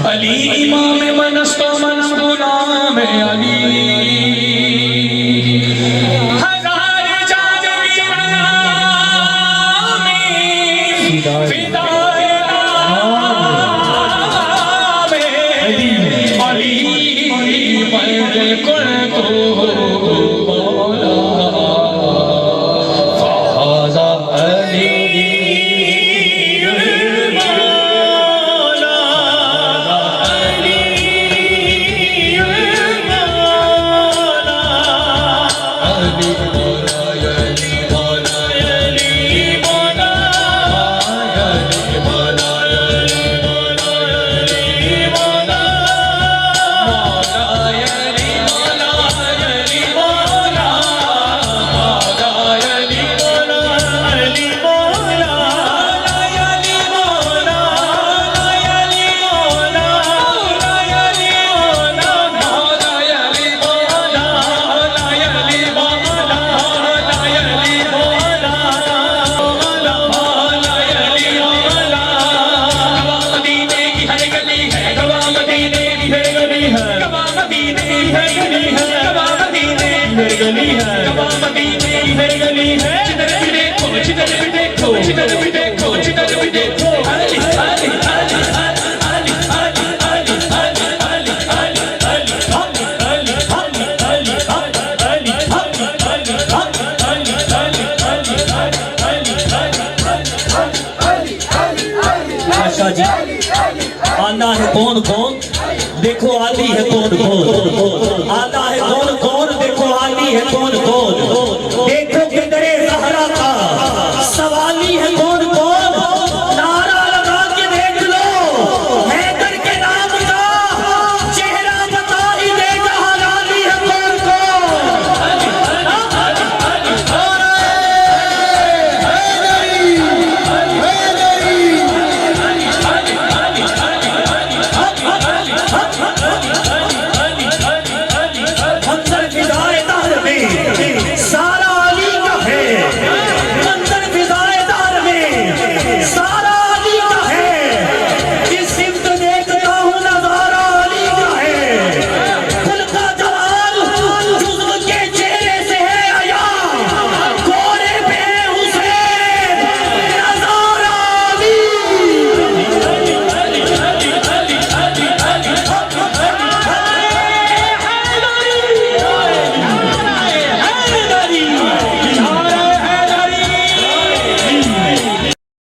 अली इमाम मनस्तो मन गुलाम अली हजार जान फिदाए अली मंजिल कुल तो मौला फहाजा अली आना है कौन कौन देखो आली है कौन कौन आना है कौन कौन देखो आली है कौन कौन देखो